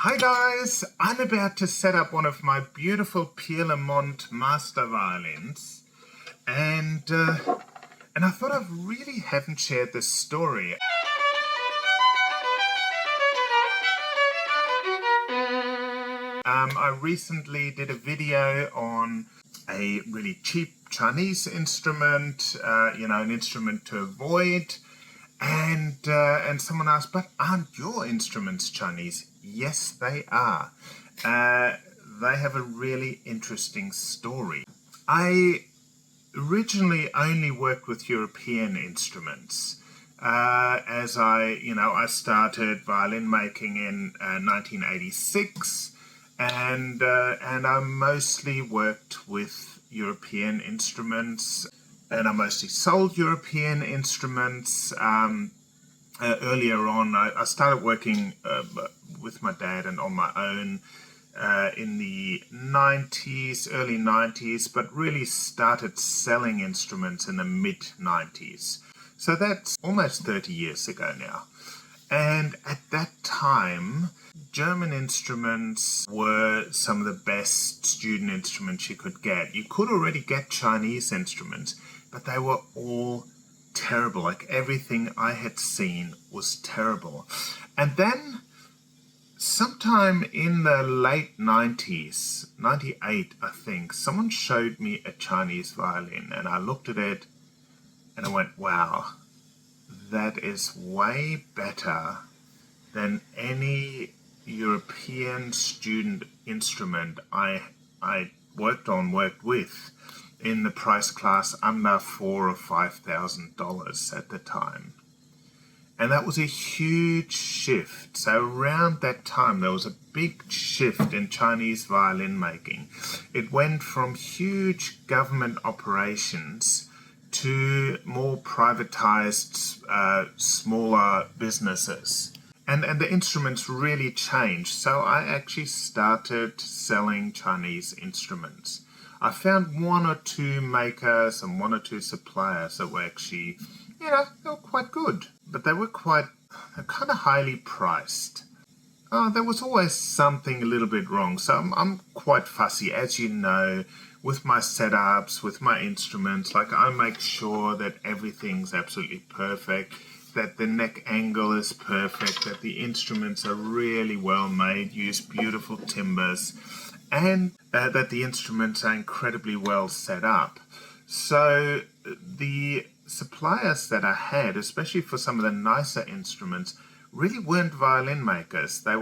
Hi guys, I'm about to set up one of my beautiful Piere Lomont Master violins, and I thought I really haven't shared this story. I recently did a video on a really cheap Chinese instrument, an instrument to avoid. And someone asked, but aren't your instruments Chinese? Yes, they are. They have a really interesting story. I originally only worked with European instruments. As I started violin making in 1986, and I mostly worked with European instruments. And I mostly sold European instruments. Earlier on, I started working with my dad and on my own in the early 90s, but really started selling instruments in the mid-90s. So that's almost 30 years ago now. And at that time, German instruments were some of the best student instruments you could get. You could already get Chinese instruments, but they were all terrible. Like everything I had seen was terrible. And then sometime in the late 90s, 98 I think, someone showed me a Chinese violin and I looked at it and I went, wow, that is way better than any European student instrument I worked with in the price class under $4,000 or $5,000 at the time. And that was a huge shift. So around that time there was a big shift in Chinese violin making. It went from huge government operations to more privatized, smaller businesses. And the instruments really changed. So I actually started selling Chinese instruments. I found one or two makers and one or two suppliers that were actually, they were quite good. But they were kind of highly priced. There was always something a little bit wrong. So I'm quite fussy, as you know, with my setups, with my instruments. Like I make sure that everything's absolutely perfect, that the neck angle is perfect, that the instruments are really well made, use beautiful timbers, and that the instruments are incredibly well set up. So the suppliers that I had, especially for some of the nicer instruments, really weren't violin makers. They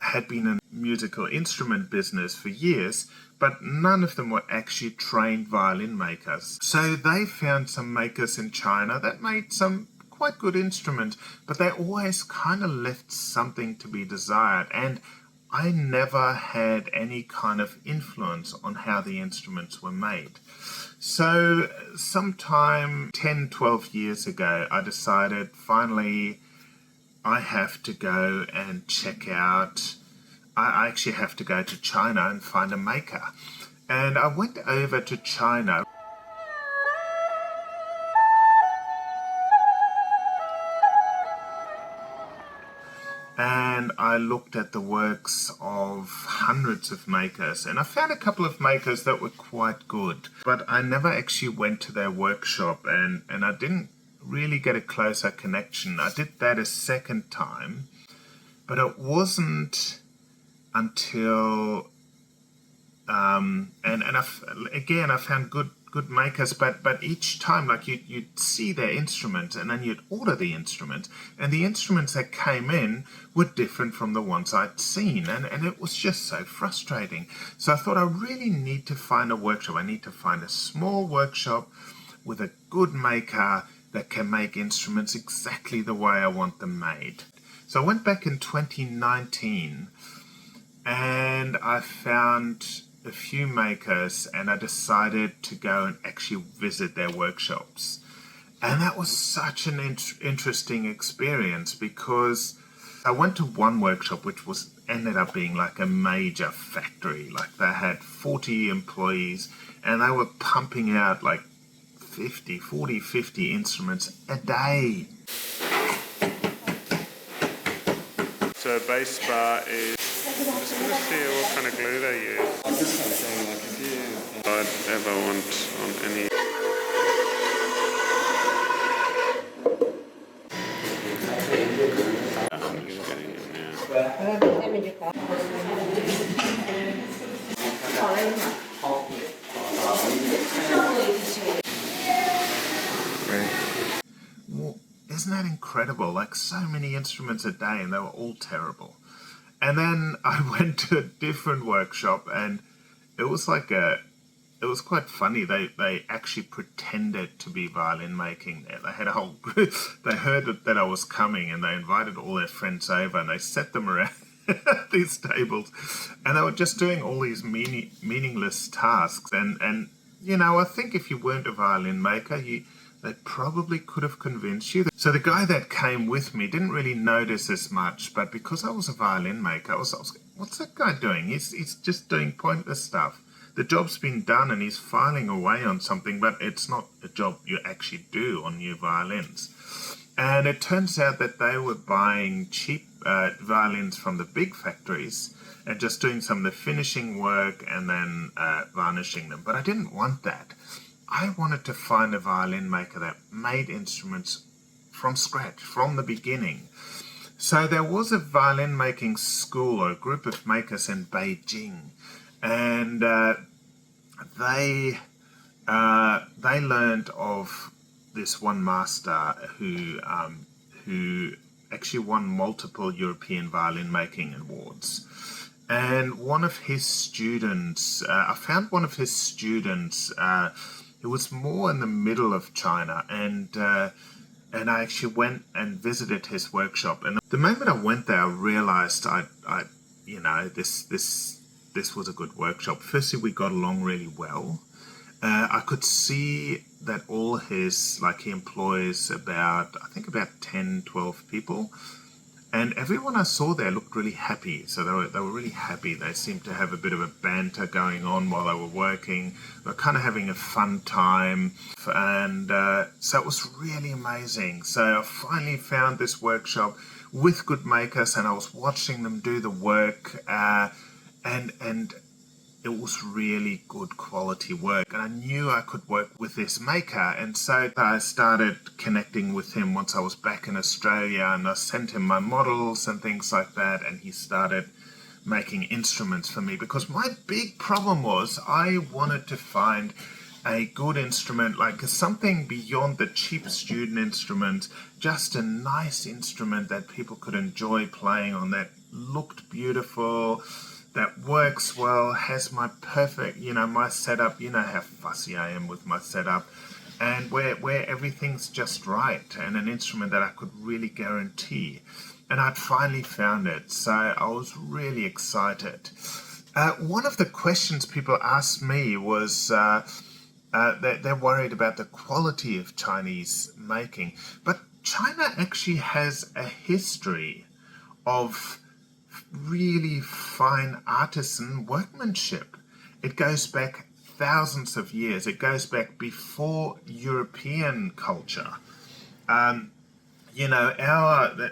had been in musical instrument business for years, but none of them were actually trained violin makers. So they found some makers in China that made some quite good instruments, but they always kind of left something to be desired, and I never had any kind of influence on how the instruments were made. So sometime 10, 12 years ago, I decided finally I have to go and check out, I actually have to go to China and find a maker. And I went over to China. And I looked at the works of hundreds of makers, and I found a couple of makers that were quite good, but I never actually went to their workshop, and I didn't really get a closer connection. I did that a second time, but it wasn't until I found good makers, but each time, like you'd see their instruments and then you'd order the instrument, and the instruments that came in were different from the ones I'd seen, and it was just so frustrating. So I thought I really need to find a workshop. I need to find a small workshop with a good maker that can make instruments exactly the way I want them made. So I went back in 2019 and I found a few makers, and I decided to go and actually visit their workshops. And that was such an interesting experience, because I went to one workshop which ended up being like a major factory. Like they had 40 employees and they were pumping out like 50 instruments a day. So a bass bar is Just want to see what kind of glue they use. This kind of thing, like if you... I'd ever want on any... Well, isn't that incredible? Like so many instruments a day and they were all terrible. And then I went to a different workshop and it was quite funny. They actually pretended to be violin making there. They had a whole group. They heard that I was coming and they invited all their friends over and they set them around these tables and they were just doing all these meaningless tasks. And you know, I think if you weren't a violin maker, they probably could have convinced you. So the guy that came with me didn't really notice as much, but because I was a violin maker, I was what's that guy doing? He's just doing pointless stuff. The job's been done and he's filing away on something, but it's not a job you actually do on new violins. And it turns out that they were buying cheap violins from the big factories and just doing some of the finishing work and then varnishing them. But I didn't want that. I wanted to find a violin maker that made instruments from scratch, from the beginning. So there was a violin making school or a group of makers in Beijing, and they learned of this one master who actually won multiple European violin making awards. And one of his students, I found one of his students. It was more in the middle of China, and I actually went and visited his workshop. And the moment I went there, I realized this was a good workshop. Firstly, we got along really well. I could see that all his, he employs about 10, 12 people. And everyone I saw there looked really happy. So they were really happy. They seemed to have a bit of a banter going on while they were working. They were kind of having a fun time. And so it was really amazing. So I finally found this workshop with good makers and I was watching them do the work. And it was really good quality work. And I knew I could work with this maker. And so I started connecting with him once I was back in Australia, and I sent him my models and things like that. And he started making instruments for me, because my big problem was I wanted to find a good instrument, like something beyond the cheap student instrument, just a nice instrument that people could enjoy playing on, that looked beautiful, that works well, has my perfect, my setup. You know how fussy I am with my setup, and where everything's just right, and an instrument that I could really guarantee. And I'd finally found it, so I was really excited. One of the questions people asked me was they're worried about the quality of Chinese making, but China actually has a history of really fine artisan workmanship. It goes back thousands of years. It goes back before European culture. A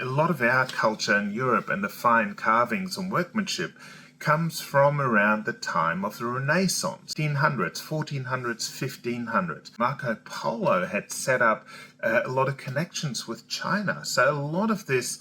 lot of our culture in Europe and the fine carvings and workmanship comes from around the time of the Renaissance, 1500s, 1400s, 1500s. Marco Polo had set up a lot of connections with China. So a lot of this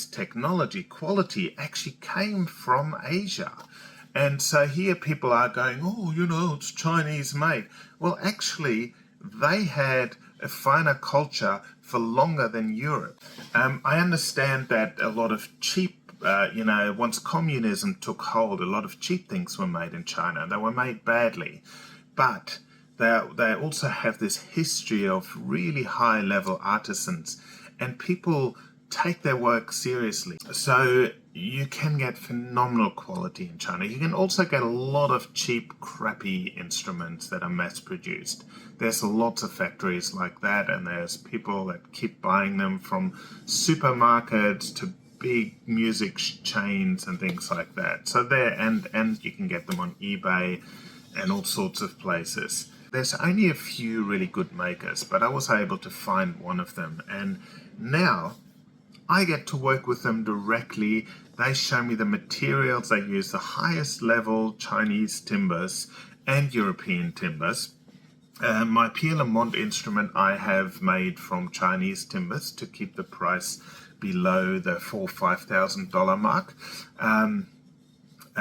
technology quality actually came from Asia. And so here people are going, it's Chinese made. Well, actually, they had a finer culture for longer than Europe. I understand that a lot of cheap, once communism took hold, a lot of cheap things were made in China. They were made badly. But they also have this history of really high-level artisans. And people take their work seriously. So you can get phenomenal quality in China. You can also get a lot of cheap, crappy instruments that are mass-produced. There's lots of factories like that, and there's people that keep buying them from supermarkets to big music chains and things like that. So and you can get them on eBay and all sorts of places. There's only a few really good makers, but I was able to find one of them. And now I get to work with them directly. They show me the materials. They use the highest level Chinese timbers and European timbers. My Piere Lomont instrument I have made from Chinese timbers to keep the price below the $4,000-5,000 mark.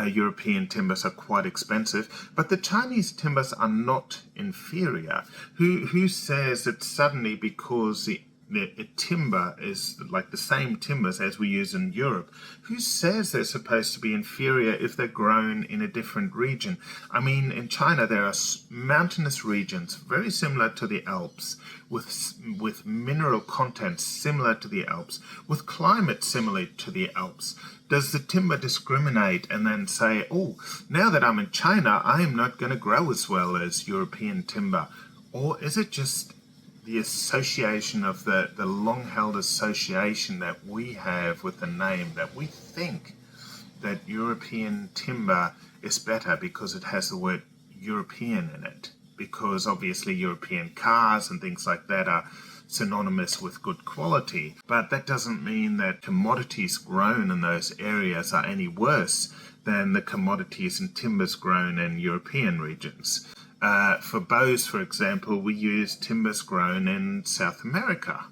European timbers are quite expensive, but the Chinese timbers are not inferior. Who says that suddenly because the timber is like the same timbers as we use in Europe, who says they're supposed to be inferior if they're grown in a different region? I mean, in China there are mountainous regions very similar to the Alps, with mineral content similar to the Alps, with climate similar to the Alps. Does the timber discriminate and then say, oh, now that I'm in China, I am not going to grow as well as European timber? Or is it just the association of the long-held association that we have with the name, that we think that European timber is better because it has the word European in it? Because obviously European cars and things like that are synonymous with good quality, but that doesn't mean that commodities grown in those areas are any worse than the commodities and timbers grown in European regions. For bows, for example, we use timbers grown in South America,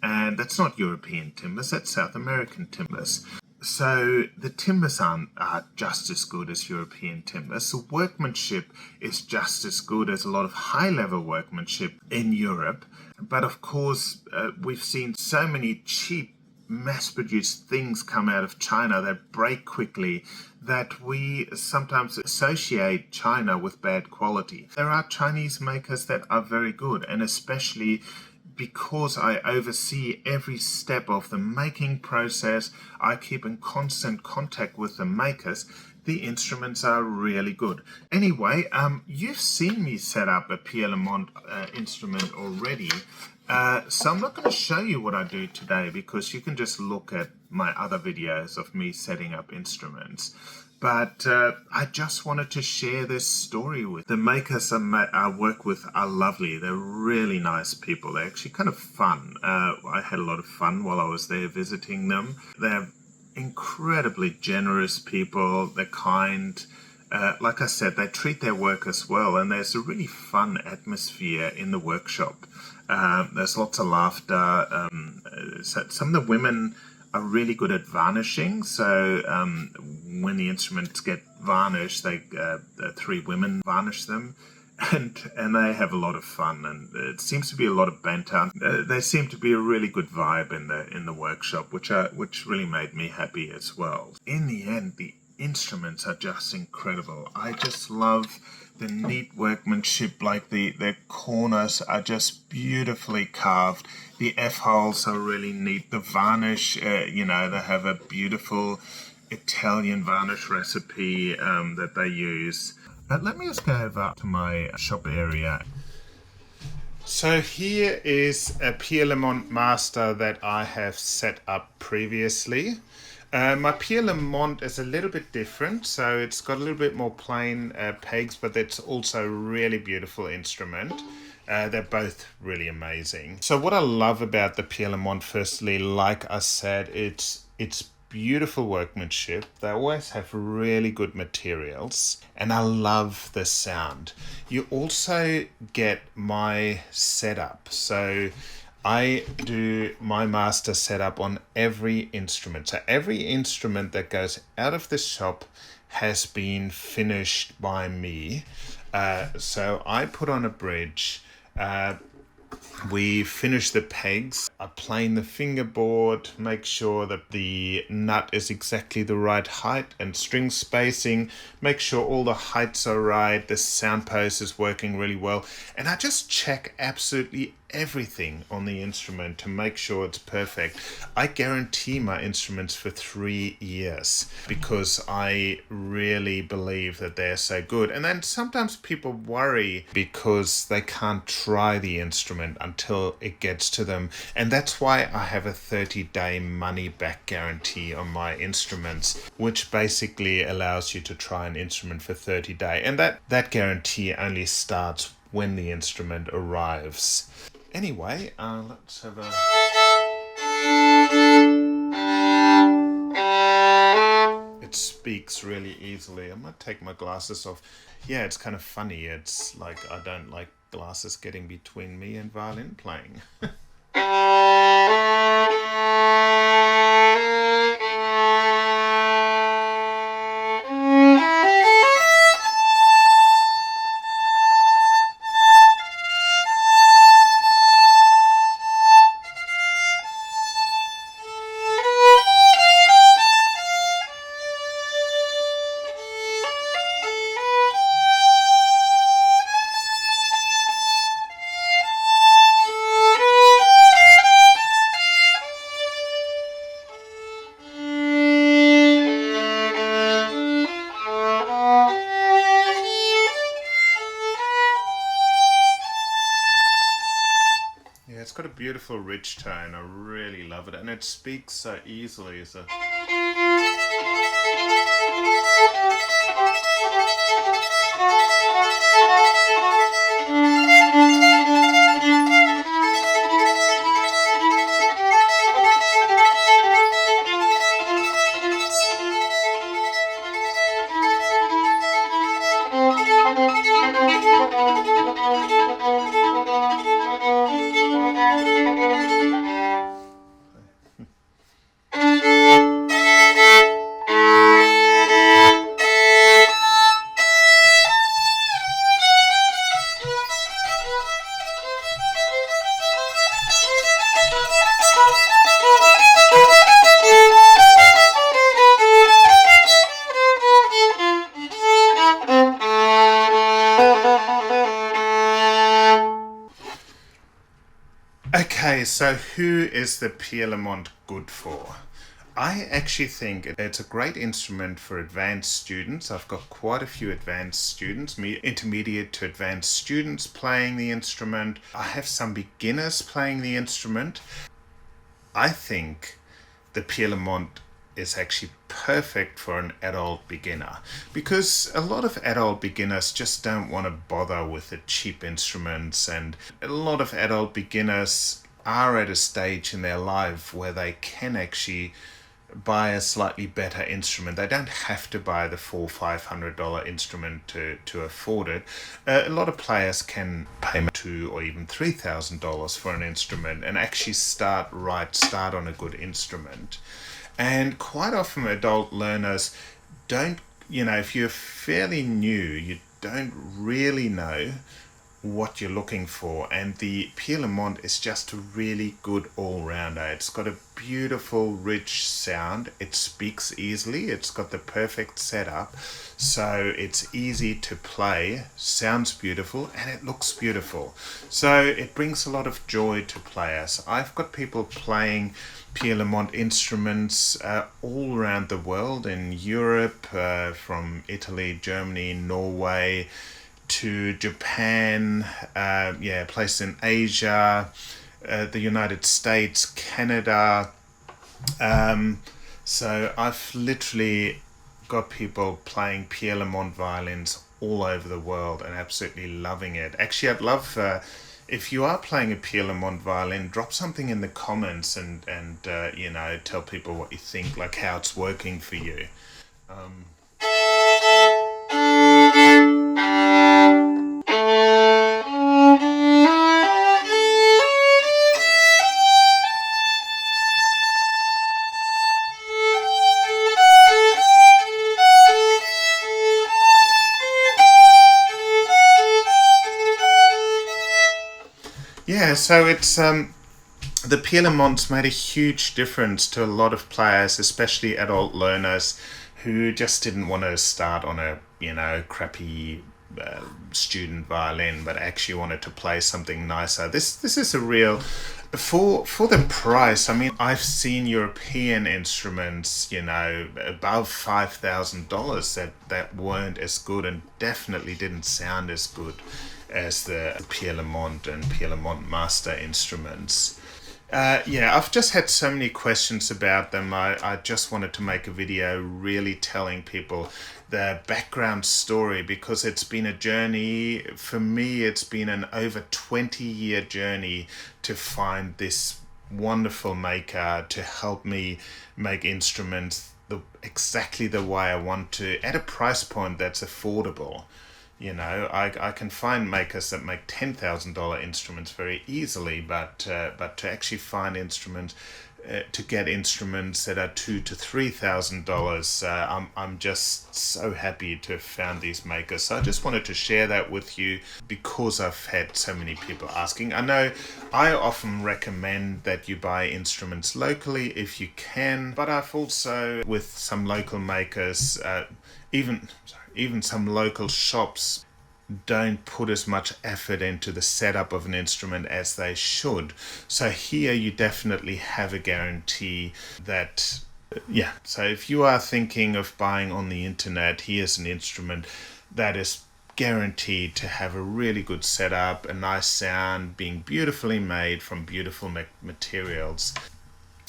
and that's not European timbers, that's South American timbers. So the timbers are just as good as European timbers. The workmanship is just as good as a lot of high-level workmanship in Europe. But of course, we've seen so many cheap, mass-produced things come out of China that break quickly that we sometimes associate China with bad quality. There are Chinese makers that are very good, and especially because I oversee every step of the making process, I keep in constant contact with the makers, the instruments are really good. Anyway, you've seen me set up a Piere Lomont instrument already, so I'm not going to show you what I do today because you can just look at my other videos of me setting up instruments. But I just wanted to share this story with the makers I work with are lovely. They're really nice people. They're actually kind of fun. I had a lot of fun while I was there visiting them. They're incredibly generous people. They're kind. Like I said, they treat their workers well, and there's a really fun atmosphere in the workshop. There's lots of laughter. Some of the women are really good at varnishing, so when the instruments get varnished, three women varnish them, and they have a lot of fun, and it seems to be a lot of banter. There seemed to be a really good vibe in the workshop, which really made me happy as well. In the end, the instruments are just incredible. I just love the neat workmanship, like the corners are just beautifully carved. The F-holes are really neat. The varnish, they have a beautiful Italian varnish recipe that they use. But let me just go over to my shop area. So here is a Piere Lomont Master that I have set up previously. My Piere Lomont is a little bit different, so it's got a little bit more plain pegs, but it's also a really beautiful instrument. They're both really amazing. So what I love about the Piere Lomont, firstly, like I said, it's beautiful workmanship. They always have really good materials, and I love the sound. You also get my setup. So I do my master setup on every instrument. So every instrument that goes out of the shop has been finished by me. So I put on a bridge. We finish the pegs. I plane the fingerboard, make sure that the nut is exactly the right height and string spacing, make sure all the heights are right, the sound post is working really well, and I just check absolutely everything on the instrument to make sure it's perfect. I guarantee my instruments for 3 years because I really believe that they're so good. And then sometimes people worry because they can't try the instrument until it gets to them, and that's why I have a 30-day money-back guarantee on my instruments, which basically allows you to try an instrument for 30 days, and that guarantee only starts when the instrument arrives. Anyway, let's have a... It speaks really easily. I might take my glasses off. Yeah, it's kind of funny. It's like I don't like glasses getting between me and violin playing. Yeah, it's got a beautiful rich tone. I really love it, and it speaks so easily. So. Okay, so who is the Piere Lomont good for? I actually think it's a great instrument for advanced students. I've got quite a few advanced students, intermediate to advanced students playing the instrument. I have some beginners playing the instrument. I think the Piere Lomont is actually perfect for an adult beginner, because a lot of adult beginners just don't want to bother with the cheap instruments, and a lot of adult beginners are at a stage in their life where they can actually buy a slightly better instrument. They don't have to buy the $400-500 instrument to afford it. A lot of players can pay $2,000 or even $3,000 for an instrument and actually start on a good instrument. And quite often adult learners don't, if you're fairly new, you don't really know what you're looking for. And the Piere Lomont is just a really good all-rounder. It's got a beautiful, rich sound. It speaks easily. It's got the perfect setup. So it's easy to play, sounds beautiful, and it looks beautiful. So it brings a lot of joy to players. I've got people playing Piere Lomont instruments all around the world, in Europe, from Italy, Germany, Norway, to Japan, places in Asia, the United States, Canada. So I've literally got people playing Piere Lomont violins all over the world and absolutely loving it. Actually, I'd love, if you are playing a Piere Lomont violin, drop something in the comments and tell people what you think, like how it's working for you. Yeah, so it's the Piere Lomont's made a huge difference to a lot of players, especially adult learners who just didn't want to start on a crappy student violin, but actually wanted to play something nicer. This is a real, for the price. I mean, I've seen European instruments, above $5,000 that weren't as good and definitely didn't sound as good as the Piere Lomont and Piere Lomont Master instruments. I've just had so many questions about them. I just wanted to make a video really telling people the background story, because it's been a journey. For me, it's been an over 20-year journey to find this wonderful maker to help me make instruments exactly the way I want to, at a price point that's affordable. You know, I can find makers that make $10,000 instruments very easily, but to actually find instruments, to get instruments that are $2,000 to $3,000, I'm just so happy to have found these makers. So I just wanted to share that with you because I've had so many people asking. I know I often recommend that you buy instruments locally if you can, but I've also, with some local makers, even some local shops don't put as much effort into the setup of an instrument as they should. So here you definitely have a guarantee that, yeah. So if you are thinking of buying on the internet, here's an instrument that is guaranteed to have a really good setup, a nice sound, being beautifully made from beautiful materials.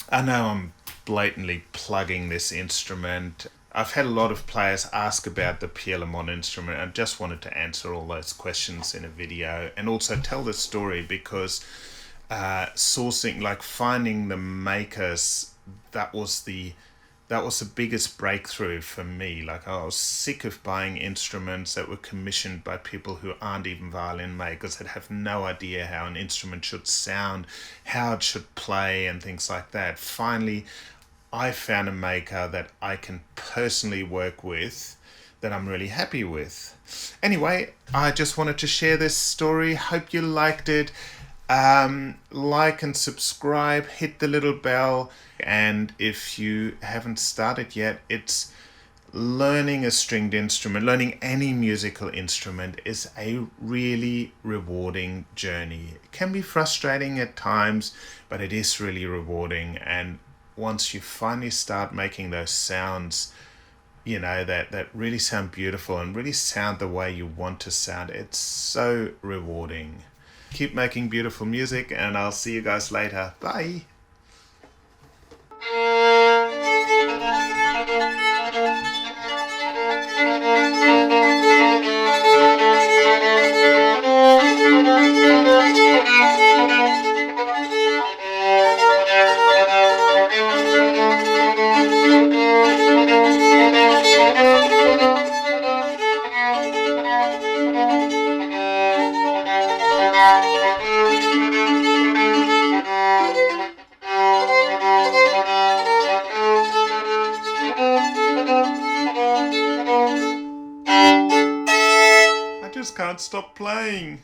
I know I'm blatantly plugging this instrument. I've had a lot of players ask about the Piere Lomont instrument. I just wanted to answer all those questions in a video and also tell the story because sourcing, like finding the makers, that was the biggest breakthrough for me. Like I was sick of buying instruments that were commissioned by people who aren't even violin makers, that have no idea how an instrument should sound, how it should play and things like that. Finally, I found a maker that I can personally work with, that I'm really happy with. Anyway, I just wanted to share this story. Hope you liked it. Like and subscribe, hit the little bell, and if you haven't started yet, it's learning a stringed instrument, learning any musical instrument is a really rewarding journey. It can be frustrating at times, but it is really rewarding. And once you finally start making those sounds, you know, that really sound beautiful and really sound the way you want to sound, it's so rewarding. Keep making beautiful music, and I'll see you guys later. Bye. I just can't stop playing.